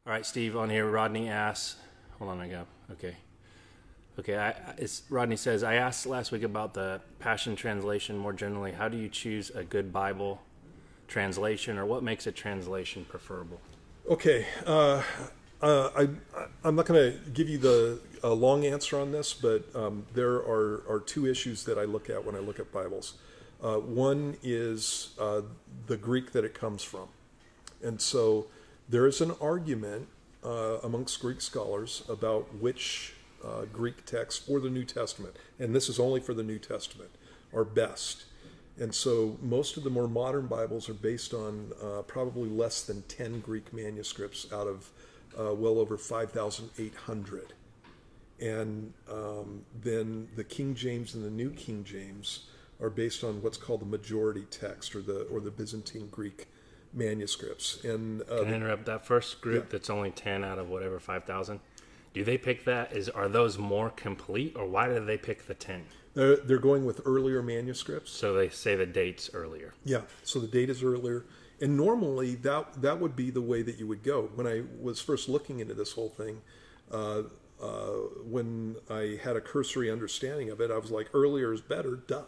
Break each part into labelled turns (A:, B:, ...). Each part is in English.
A: All right, Steve, on here, Rodney asks, hold on, I go. Okay. Okay, Rodney says, I asked last week about the Passion Translation more generally. How do you choose a good Bible translation, or what makes a translation preferable?
B: Okay, I, I'm not going to give you the long answer on this, but there are two issues that I look at when I look at Bibles. One is the Greek that it comes from. And so there is an argument amongst Greek scholars about which Greek texts for the New Testament, and this is only for the New Testament, are best. And so most of the more modern Bibles are based on probably less than 10 Greek manuscripts out of well over 5,800. And then the King James and the New King James are based on what's called the majority text, or the Byzantine Greek manuscripts. And
A: Can I interrupt that first
B: yeah,
A: group that's only 10 out of whatever 5,000? Do they pick that? Are those more complete, or why do they pick the 10?
B: they're going with earlier manuscripts.
A: So they say the dates earlier.
B: Yeah, so the date is earlier, and normally that would be the way that you would go. When I was first looking into this whole thing, uh, when I had a cursory understanding of it, I was like, earlier is better, duh,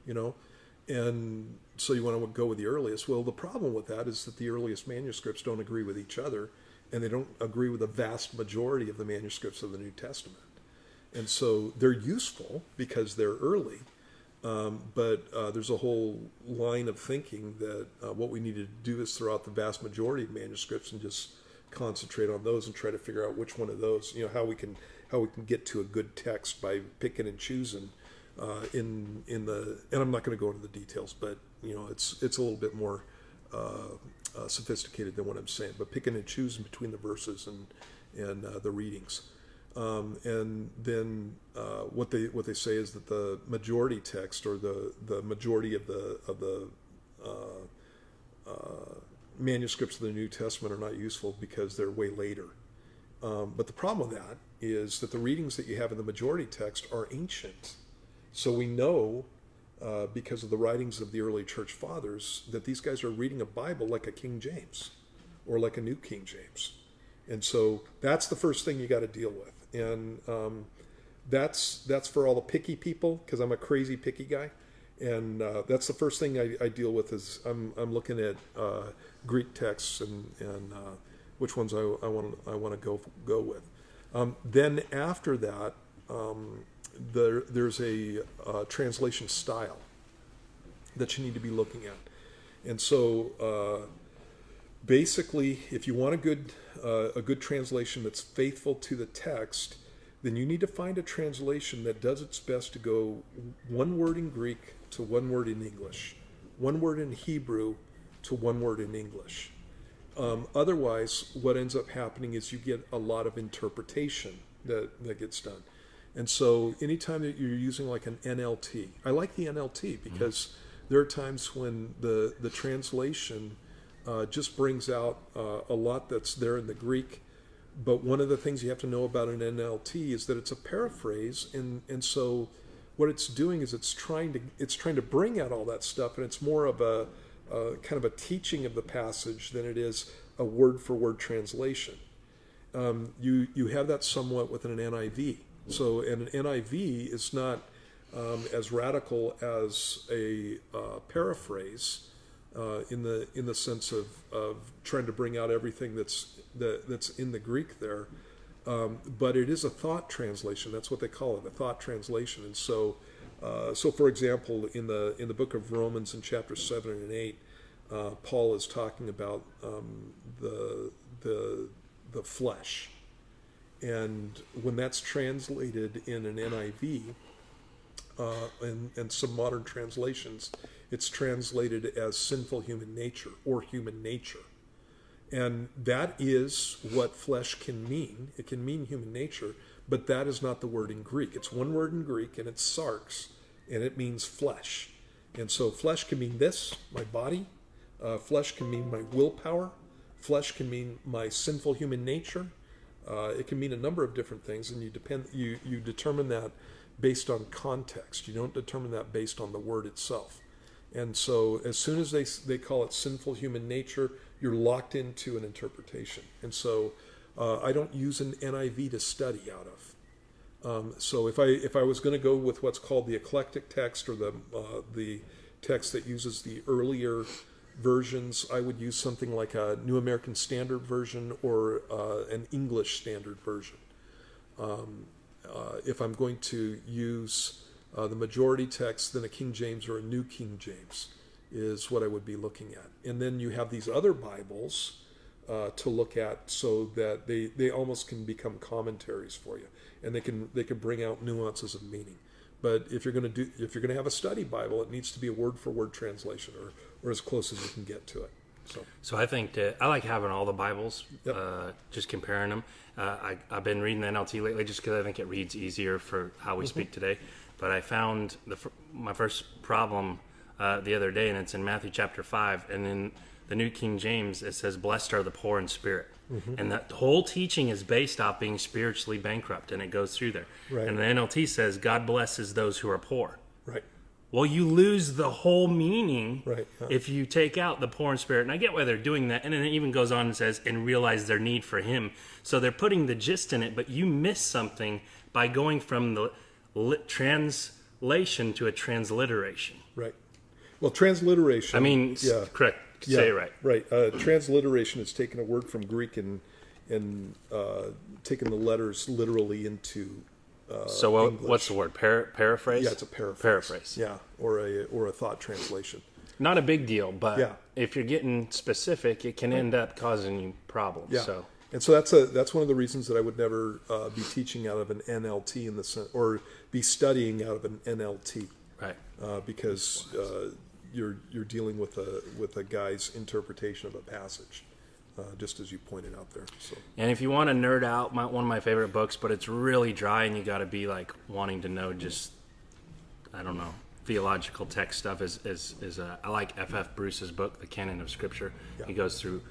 B: you know. And so you want to go with the earliest. Well, the problem with that is that the earliest manuscripts don't agree with each other, and they don't agree with the vast majority of the manuscripts of the New Testament. And so they're useful because they're early, but there's a whole line of thinking that what we need to do is throw out the vast majority of manuscripts and just concentrate on those and try to figure out which one of those, how we can get to a good text by picking and choosing in the. And I'm not going to go into the details, but it's a little bit more sophisticated than what I'm saying. But picking and choosing between the verses and the readings. And then what they say is that the majority text, or the majority of the manuscripts of the New Testament, are not useful because they're way later. But the problem with that is that the readings that you have in the majority text are ancient. So we know, because of the writings of the early church fathers, that these guys are reading a Bible like a King James or like a New King James. And so that's the first thing you got to deal with. And that's for all the picky people, because I'm a crazy picky guy. And that's the first thing I deal with is I'm looking at Greek texts and which ones I want to go with. Then after that, there's a translation style that you need to be looking at. And so basically, if you want a good translation that's faithful to the text, then you need to find a translation that does its best to go one word in Greek to one word in English, one word in Hebrew to one word in English. Otherwise, what ends up happening is you get a lot of interpretation that gets done. And so anytime that you're using like an NLT, I like the NLT because there are times when the translation just brings out a lot that's there in the Greek. But one of the things you have to know about an NLT is that it's a paraphrase, and so what it's doing is it's trying to bring out all that stuff, and it's more of a kind of a teaching of the passage than it is a word for word translation. You have that somewhat with an NIV. So an NIV is not as radical as a paraphrase. In the sense of trying to bring out everything that's in the Greek there, but it is a thought translation. That's what they call it, a thought translation. And so for example, in the book of Romans in chapter 7 and 8, Paul is talking about the flesh, and when that's translated in an NIV and some modern translations, it's translated as sinful human nature or human nature. And that is what flesh can mean. It can mean human nature, but that is not the word in Greek. It's one word in Greek, and it's sarx, and it means flesh. And so flesh can mean this, my body. Flesh can mean my willpower. Flesh can mean my sinful human nature. It can mean a number of different things, and you determine that based on context. You don't determine that based on the word itself. And so as soon as they call it sinful human nature, you're locked into an interpretation. And so I don't use an NIV to study out of. So if I was going to go with what's called the eclectic text, or the text that uses the earlier versions, I would use something like a New American Standard Version or an English Standard Version. If I'm going to use the majority text, then a King James or a New King James is what I would be looking at. And then you have these other Bibles to look at, so that they almost can become commentaries for you, and they can bring out nuances of meaning. But if you're going to have a study Bible, it needs to be a word for word translation, or as close as you can get to it.
A: So I think I like having all the Bibles,
B: Yep.
A: just comparing them. I've been reading the NLT lately just because I think it reads easier for how we speak today. But I found my first problem the other day, and it's in Matthew chapter 5, and in the New King James it says, "Blessed are the poor in spirit." And that whole teaching is based off being spiritually bankrupt, and it goes through there.
B: Right.
A: And the NLT says, "God blesses those who are poor."
B: Right.
A: Well, you lose the whole meaning
B: Right.
A: if you take out the poor in spirit. And I get why they're doing that. And then it even goes on and says, "and realize their need for him." So they're putting the gist in it, but you miss something by going from the translation to a transliteration.
B: Right. Well, transliteration.
A: I mean,
B: yeah.
A: correct.
B: Yeah,
A: Say it right.
B: Right. Transliteration is taking a word from Greek and taking the letters literally into
A: So
B: English.
A: what's the word? Paraphrase?
B: Yeah, it's a paraphrase.
A: Paraphrase.
B: Yeah, or a thought translation.
A: Not a big deal, but
B: Yeah.
A: if you're getting specific, it can end up causing you problems.
B: Yeah.
A: So.
B: And so that's one of the reasons that I would never be teaching out of an NLT in the sense, or be studying out of an NLT,
A: Right.
B: because you're dealing with a guy's interpretation of a passage, just as you pointed out there. So.
A: And if you want to nerd out, one of my favorite books, but it's really dry, and you got to be like wanting to know just, I don't know, theological text stuff. I like F.F. Bruce's book, The Canon of Scripture.
B: Yeah.
A: He goes through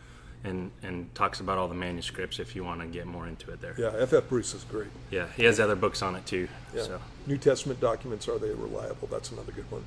A: and talks about all the manuscripts if you want to get more into it there.
B: Yeah, F.F. Bruce is great.
A: Yeah, he has other books on it too.
B: Yeah.
A: So.
B: New Testament documents, are they reliable? That's another good one.